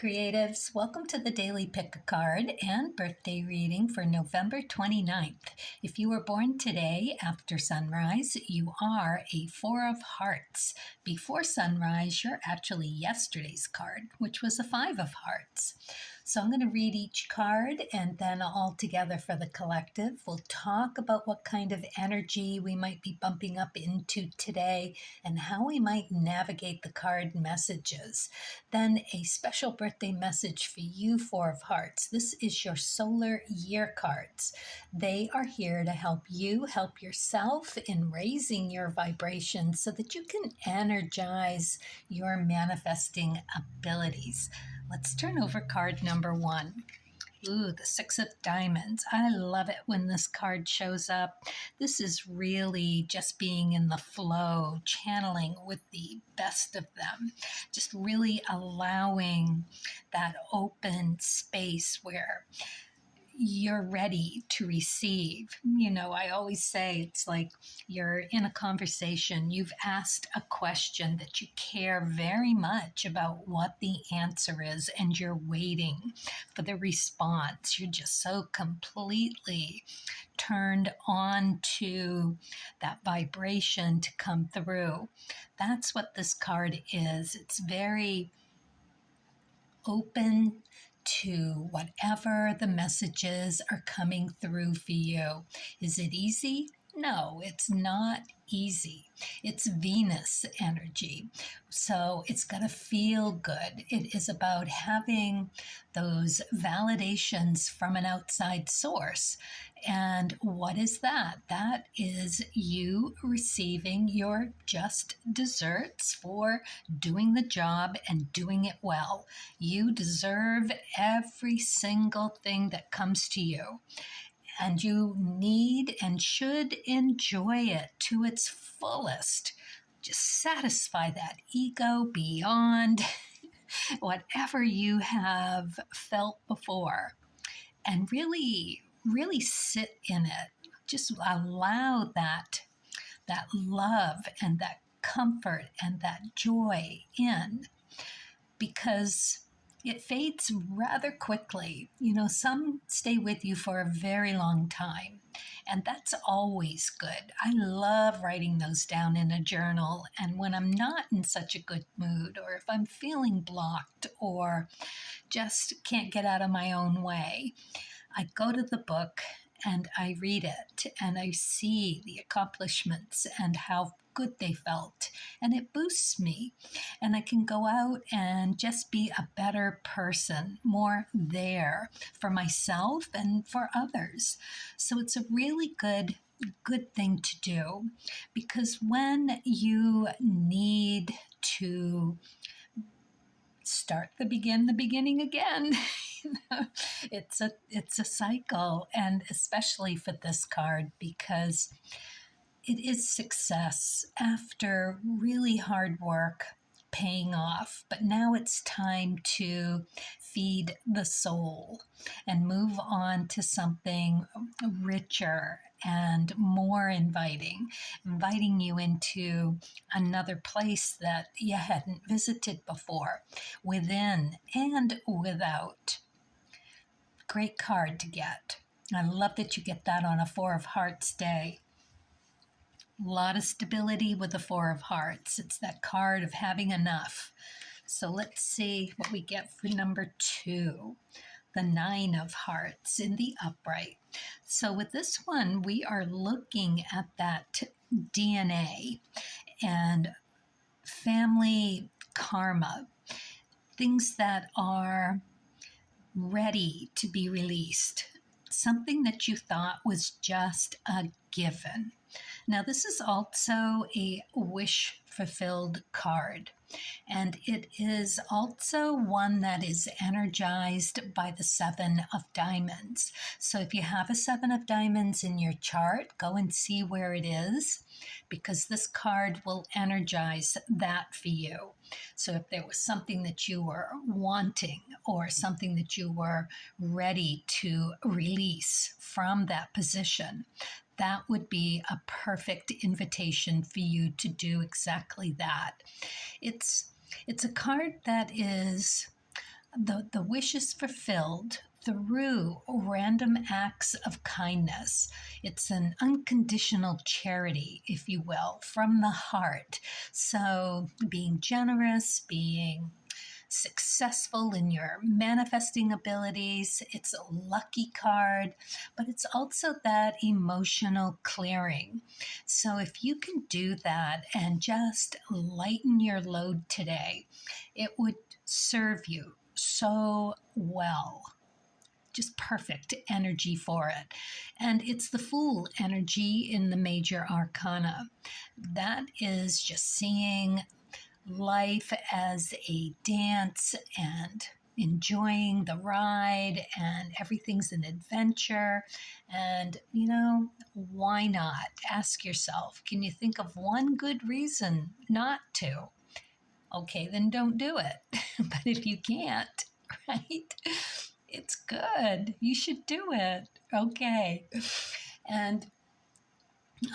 Creatives. Welcome to the Daily Pick a Card and birthday reading for November 29th. If you were born today after sunrise, you are a Four of Hearts. Before sunrise, you're actually yesterday's card, which was a Five of Hearts. So I'm going to read each card and then all together for the collective. We'll talk about what kind of energy we might be bumping up into today and how we might navigate the card messages. Then a special birthday message for you, Four of Hearts. This is your solar year cards. They are here to help you help yourself in raising your vibration so that you can energize your manifesting abilities. Let's turn over card number one. Ooh, the Six of Diamonds. I love it when this card shows up. This is really just being in the flow, channeling with the best of them, just really allowing that open space where you're ready to receive. You know, I always say it's like you're in a conversation, you've asked a question that you care very much about what the answer is, and you're waiting for the response. You're just so completely turned on to that vibration to come through. That's what this card is. It's very open to whatever the messages are coming through for you. Is it easy? No, it's not easy. It's Venus energy. So it's going to feel good. It is about having those validations from an outside source. And what is that? That is you receiving your just desserts for doing the job and doing it well. You deserve every single thing that comes to you. And you need and should enjoy it to its fullest. Just satisfy that ego beyond whatever you have felt before. And really, really sit in it. Just allow that love and that comfort and that joy in. Because it fades rather quickly. You know, some stay with you for a very long time, and that's always good. I love writing those down in a journal, and when I'm not in such a good mood, or if I'm feeling blocked, or just can't get out of my own way, I go to the book and I read it, and I see the accomplishments and how good they felt, and it boosts me, and I can go out and just be a better person, more there for myself and for others. So it's a really good thing to do, because when you need to start the beginning again. It's a cycle, and especially for this card, because it is success after really hard work paying off. But now it's time to feed the soul and move on to something richer and more inviting you into another place that you hadn't visited before, within and without. Great card to get. I love that you get that on a Four of Hearts day. A lot of stability with the Four of Hearts. It's that card of having enough. So let's see what we get for number two. The Nine of Hearts in the upright. So with this one, we are looking at that DNA and family karma, things that are ready to be released, something that you thought was just a given. Now, this is also a wish fulfilled card, and it is also one that is energized by the Seven of Diamonds. So if you have a Seven of Diamonds in your chart, go and see where it is, because this card will energize that for you. So if there was something that you were wanting, or something that you were ready to release from that position, that would be a perfect invitation for you to do exactly that. It's a card that is the wish is fulfilled through random acts of kindness. It's an unconditional charity, if you will, from the heart. So being generous, being successful in your manifesting abilities. It's a lucky card, but it's also that emotional clearing. So if you can do that and just lighten your load today, it would serve you so well. Just perfect energy for it. And it's the Fool energy in the major arcana. That is just seeing life as a dance and enjoying the ride, and everything's an adventure. And, why not? Ask yourself, can you think of one good reason not to? Okay, then don't do it. But if you can't, right? It's good. You should do it. Okay. And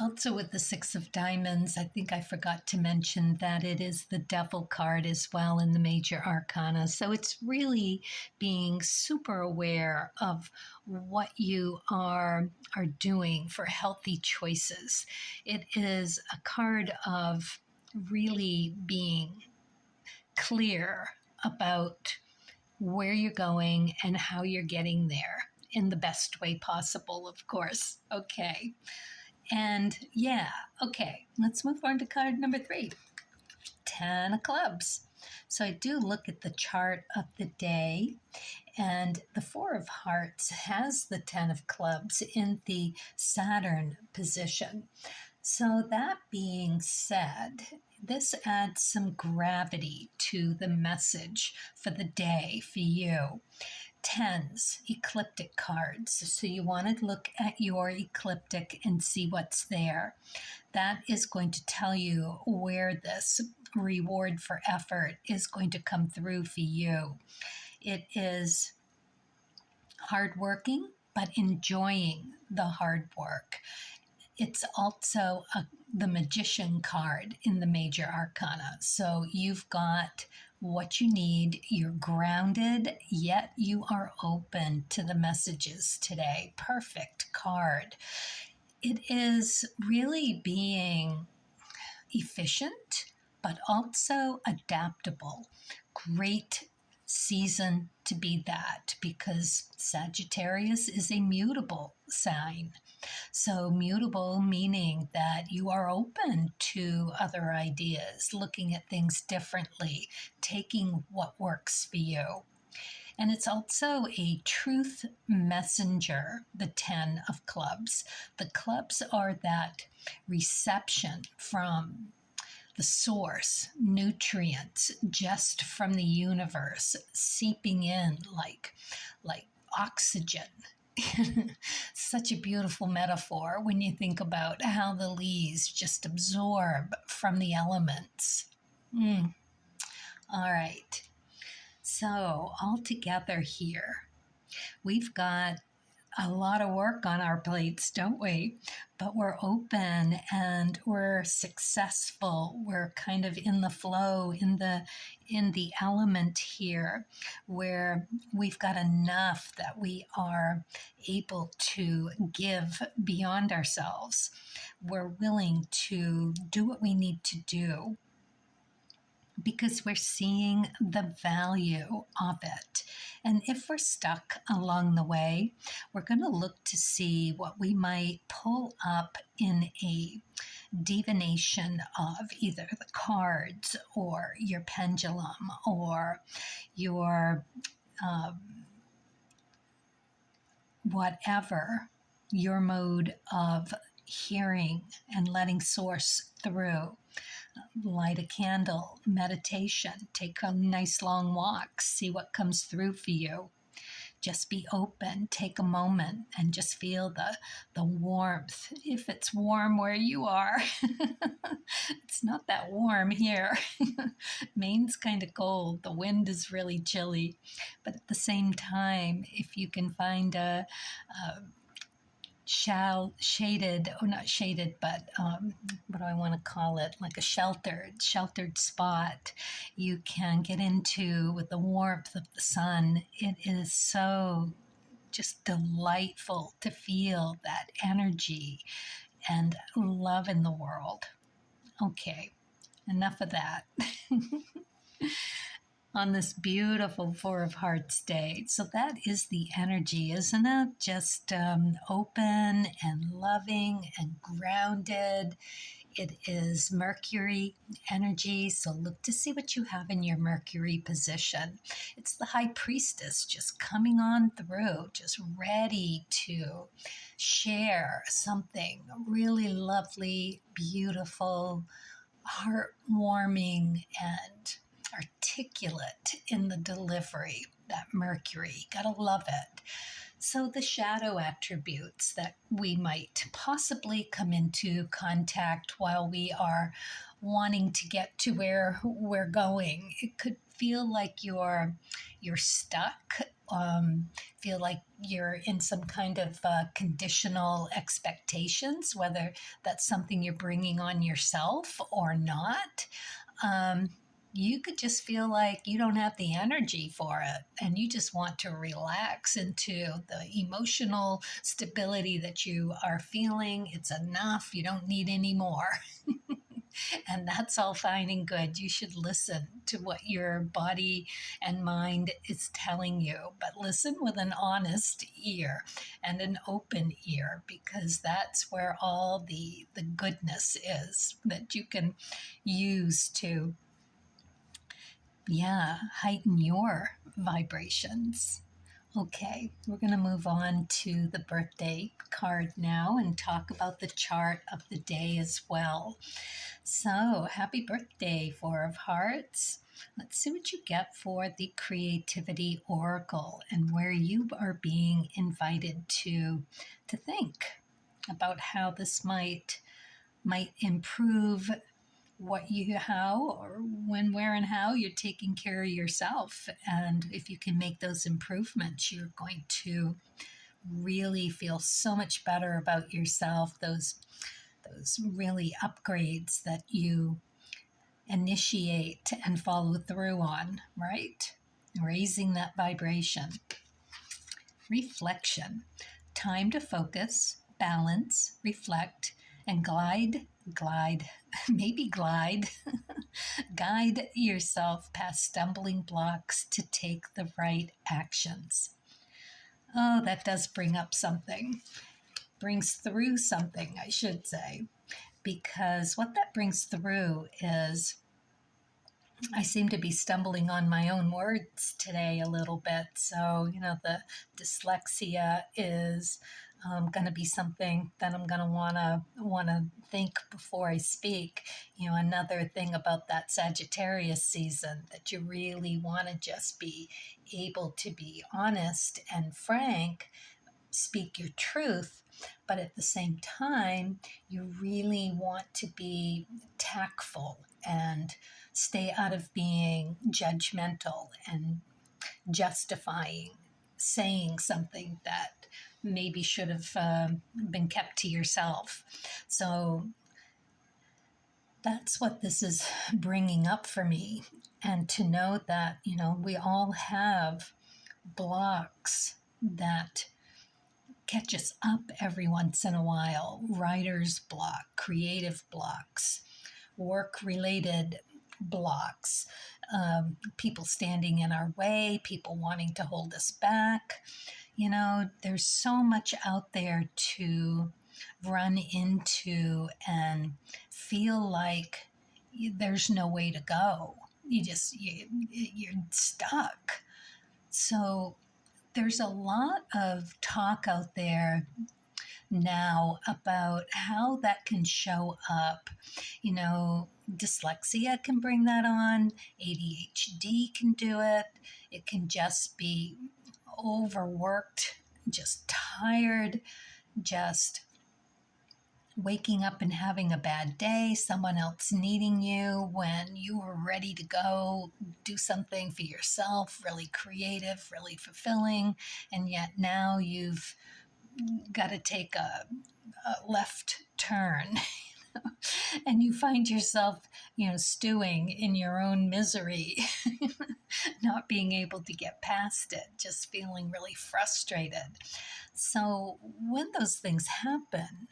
also with the Six of Diamonds, I think I forgot to mention that it is the Devil card as well in the major arcana. So it's really being super aware of what you are doing for healthy choices. It is a card of really being clear about where you're going and how you're getting there in the best way possible, of course. Okay. And okay, let's move on to card number 3, 10 of clubs. So I do look at the chart of the day, and the 4 of hearts has the 10 of clubs in the Saturn position. So that being said, this adds some gravity to the message for the day for you. 10s, ecliptic cards. So you want to look at your ecliptic and see what's there. That is going to tell you where this reward for effort is going to come through for you. It is hardworking, but enjoying the hard work. It's also the Magician card in the major arcana. So you've got what you need. You're grounded, yet you are open to the messages today. Perfect card. It is really being efficient, but also adaptable. Great season to be that, because Sagittarius is a mutable sign. So mutable meaning that you are open to other ideas, looking at things differently, taking what works for you. And it's also a truth messenger, the 10 of clubs. The clubs are that reception from the source, nutrients just from the universe seeping in like oxygen. Such a beautiful metaphor when you think about how the leaves just absorb from the elements. All right. So all together here, we've got a lot of work on our plates, don't we? But we're open and we're successful. We're kind of in the flow, in the element here, where we've got enough that we are able to give beyond ourselves. We're willing to do what we need to do because we're seeing the value of it. And if we're stuck along the way, we're going to look to see what we might pull up in a divination of either the cards or your pendulum or your whatever your mode of hearing and letting source through. Light a candle, meditation, take a nice long walk, see what comes through for you. Just be open, take a moment and just feel the warmth. If it's warm where you are, it's not that warm here. Maine's kind of cold. The wind is really chilly. But at the same time, if you can find a shaded, or not shaded, but what do I want to call it? Like a sheltered spot you can get into with the warmth of the sun. It is so just delightful to feel that energy and love in the world. Okay, enough of that. On this beautiful Four of Hearts day. So that is the energy, isn't it? Just open and loving and grounded. It is Mercury energy, so look to see what you have in your Mercury position. It's the High Priestess just coming on through, just ready to share something really lovely, beautiful, heartwarming, and articulate in the delivery. That Mercury, gotta love it. So the shadow attributes that we might possibly come into contact while we are wanting to get to where we're going. It could feel like you're stuck. Feel like you're in some kind of conditional expectations, whether that's something you're bringing on yourself or not. You could just feel like you don't have the energy for it and you just want to relax into the emotional stability that you are feeling. It's enough. You don't need any more. And that's all fine and good. You should listen to what your body and mind is telling you, but listen with an honest ear and an open ear, because that's where all the goodness is that you can use to heighten your vibrations. Okay, we're going to move on to the birthday card now and talk about the chart of the day as well. So, happy birthday, Four of Hearts. Let's see what you get for the Creativity Oracle and where you are being invited to think about how this might improve how or when, where, and how you're taking care of yourself. And if you can make those improvements, you're going to really feel so much better about yourself. Those really upgrades that you initiate and follow through on, right? Raising that vibration. Reflection. Time to focus, balance, reflect, and glide, guide yourself past stumbling blocks to take the right actions. Oh, that does bring up something. Brings through something, I should say, because what that brings through is I seem to be stumbling on my own words today a little bit. So, the dyslexia is going to be something that I'm going to want to think before I speak. Another thing about that Sagittarius season, that you really want to just be able to be honest and frank, speak your truth, but at the same time, you really want to be tactful and stay out of being judgmental and justifying saying something that maybe should have been kept to yourself. So that's what this is bringing up for me. And to know that, we all have blocks that catch us up every once in a while. Writer's block, creative blocks, work-related blocks, people standing in our way, people wanting to hold us back. There's so much out there to run into and feel like there's no way to go. You're stuck. So there's a lot of talk out there now about how that can show up. Dyslexia can bring that on. ADHD can do it. It can just be overworked, just tired, just waking up and having a bad day, someone else needing you when you were ready to go do something for yourself, really creative, really fulfilling, and yet now you've got to take a left turn and you find yourself, stewing in your own misery, not being able to get past it, just feeling really frustrated. So when those things happen,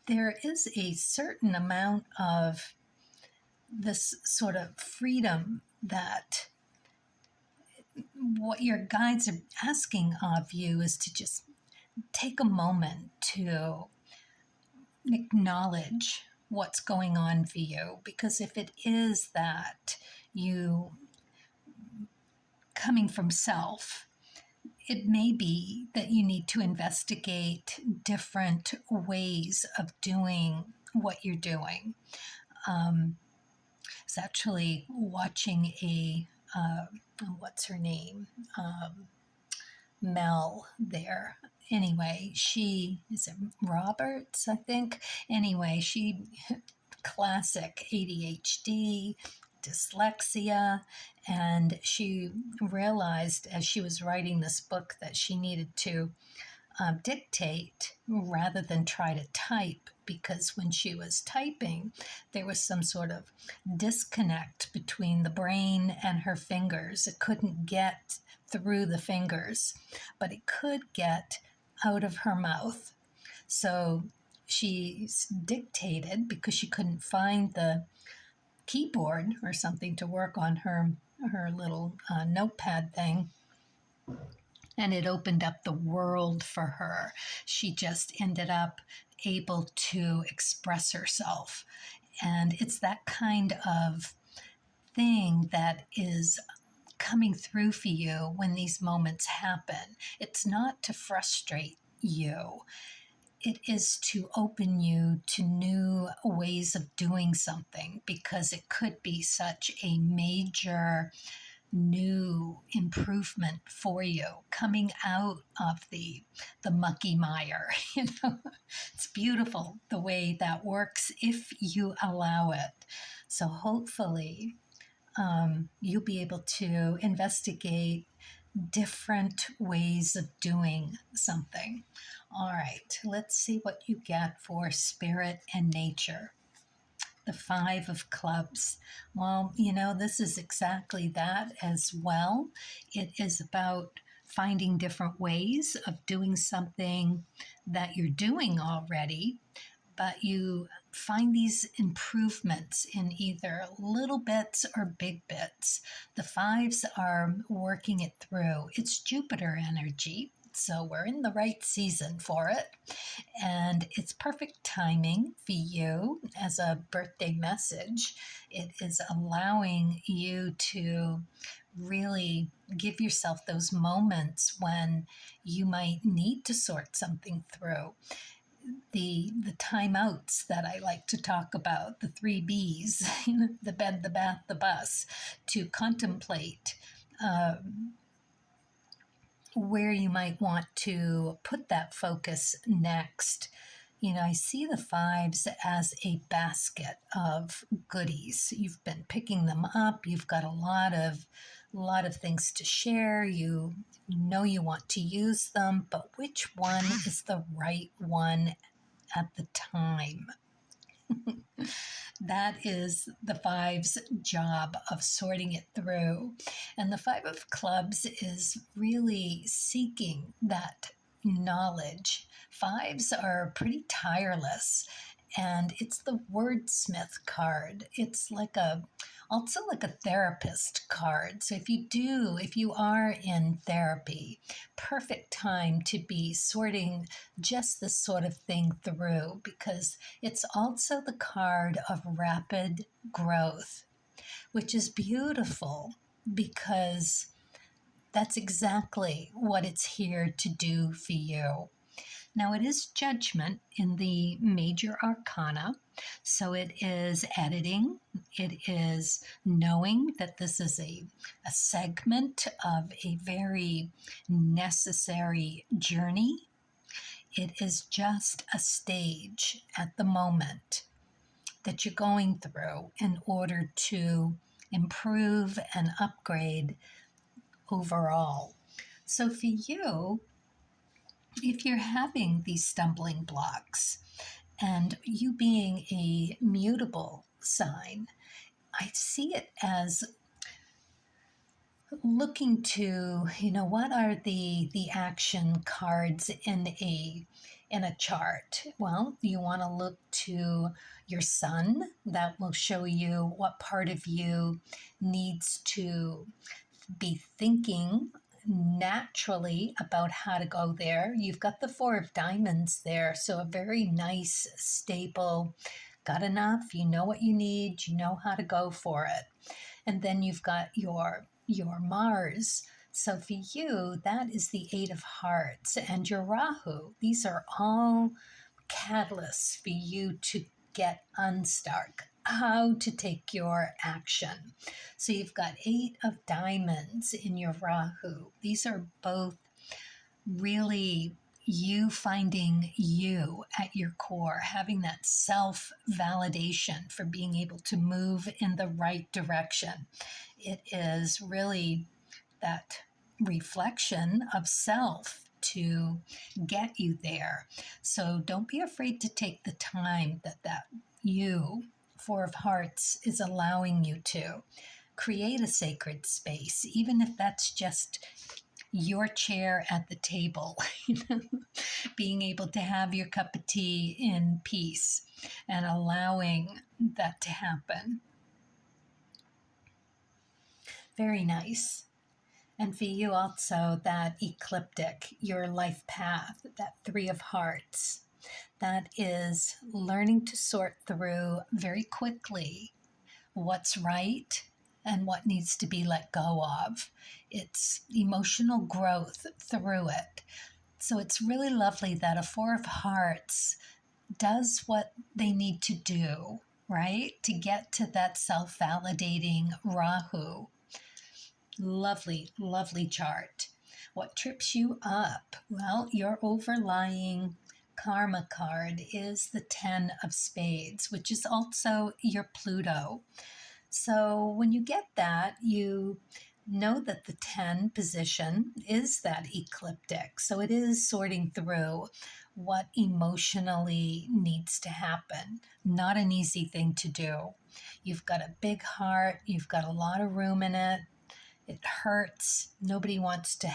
there is a certain amount of this sort of freedom that what your guides are asking of you is to just take a moment to acknowledge what's going on for you. Because if it is that you coming from self, it may be that you need to investigate different ways of doing what you're doing. I was actually watching what's her name? Mille there. Anyway, she is it Roberts, I think. Anyway, she classic ADHD, dyslexia, and she realized as she was writing this book that she needed to dictate rather than try to type, because when she was typing, there was some sort of disconnect between the brain and her fingers. It couldn't get through the fingers, but it could get out of her mouth. So she dictated because she couldn't find the keyboard or something to work on her little notepad thing, and it opened up the world for her. She just ended up able to express herself. And it's that kind of thing that is coming through for you when these moments happen. It's not to frustrate you. It is to open you to new ways of doing something, because it could be such a major new improvement for you coming out of the mucky mire. It's beautiful the way that works if you allow it. So hopefully you'll be able to investigate different ways of doing something. All right, let's see what you get for spirit and nature. The 5 of Clubs. Well, this is exactly that as well. It is about finding different ways of doing something that you're doing already, but you find these improvements in either little bits or big bits. The 5s are working it through. It's Jupiter energy, so we're in the right season for it. And it's perfect timing for you as a birthday message. It is allowing you to really give yourself those moments when you might need to sort something through. The timeouts that I like to talk about, the 3 Bs, the bed, the bath, the bus, to contemplate where you might want to put that focus next. I see the 5s as a basket of goodies. You've been picking them up. You've got a lot of things to share. You know you want to use them, but which one is the right one at the time? That is the 5's job of sorting it through. And the 5 of Clubs is really seeking that knowledge. 5s are pretty tireless, and it's the wordsmith card. It's also like a therapist card. So if you are in therapy, perfect time to be sorting just this sort of thing through, because it's also the card of rapid growth, which is beautiful because that's exactly what it's here to do for you. Now, it is judgment in the major arcana, so it is editing. It is knowing that this is a segment of a very necessary journey. It is just a stage at the moment that you're going through in order to improve and upgrade overall. So for you, if you're having these stumbling blocks, and you being a mutable sign, I see it as looking to, what are the action cards in a chart. Well, you want to look to your sun. That will show you what part of you needs to be thinking naturally about how to go there. You've got the Four of Diamonds there, so a very nice, stable, got enough, you know what you need, you know how to go for it. And then you've got your Mars. So for you, that is the Eight of Hearts and your Rahu. These are all catalysts for you to get unstuck, how to take your action. So you've got Eight of Diamonds in your Rahu. These are both really you finding you at your core, having that self validation for being able to move in the right direction. It is really that reflection of self to get you there. So don't be afraid to take the time that you, Four of Hearts, is allowing you to create a sacred space, even if that's just your chair at the table, being able to have your cup of tea in peace and allowing that to happen. Very nice. And for you also, that ecliptic, your life path, that Three of Hearts, that is learning to sort through very quickly what's right and what needs to be let go of. It's emotional growth through it. So it's really lovely that a Four of Hearts does what they need to do, right? To get to that self validating Rahu. Lovely, lovely chart. What trips you up? Well, your overlying karma card is the Ten of Spades, which is also your Pluto. So when you get that, you know that the 10 position is that ecliptic. So it is sorting through what emotionally needs to happen. Not an easy thing to do. You've got a big heart, you've got a lot of room in it. It hurts. Nobody wants to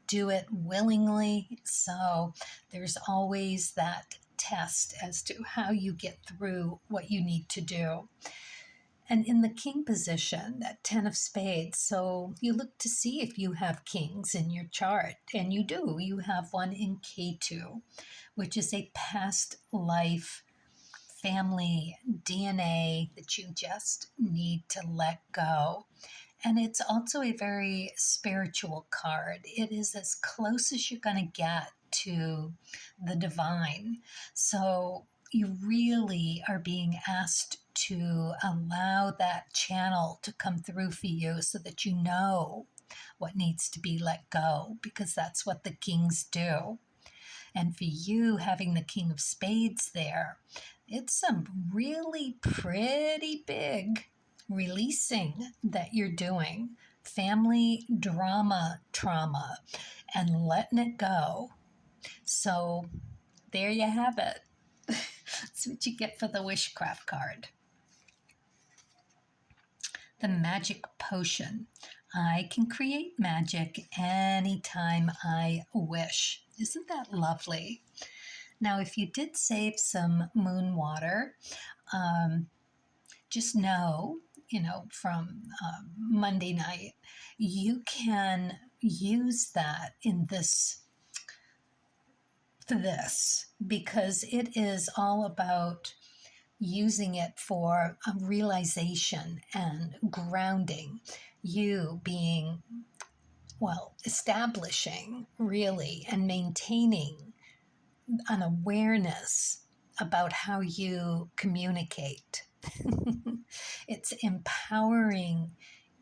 do it willingly. So there's always that test as to how you get through what you need to do. And in the king position, that 10 of spades, so you look to see if you have kings in your chart. And you do. You have one in K2, which is a past life family DNA that you just need to let go. And it's also a very spiritual card. It is as close as you're going to get to the divine. So you really are being asked to allow that channel to come through for you so that you know what needs to be let go, because that's what the kings do. And for you, having the King of Spades there, it's some really pretty big releasing that you're doing. Family drama, trauma, and letting it go. So there you have it. That's what you get for the Wishcraft card. The magic potion. I can create magic anytime I wish. Isn't that lovely? Now, if you did save some moon water, just know, from Monday night, you can use that for this, because it is all about using it for a realization and grounding. You being, establishing really and maintaining an awareness about how you communicate. It's empowering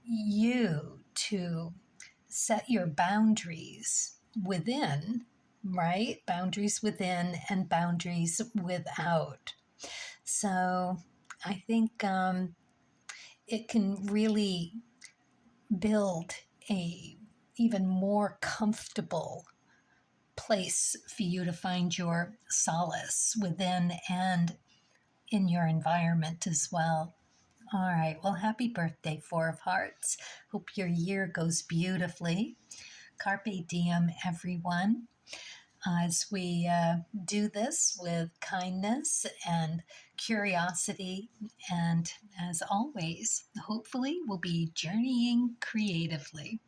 you to set your boundaries within, right? Boundaries within and boundaries without. So I think it can really build a even more comfortable place for you to find your solace within and in your environment as well. All right. Well, happy birthday, Four of Hearts. Hope your year goes beautifully. Carpe diem, everyone. As we do this with kindness and curiosity, and as always, hopefully, we'll be journeying creatively.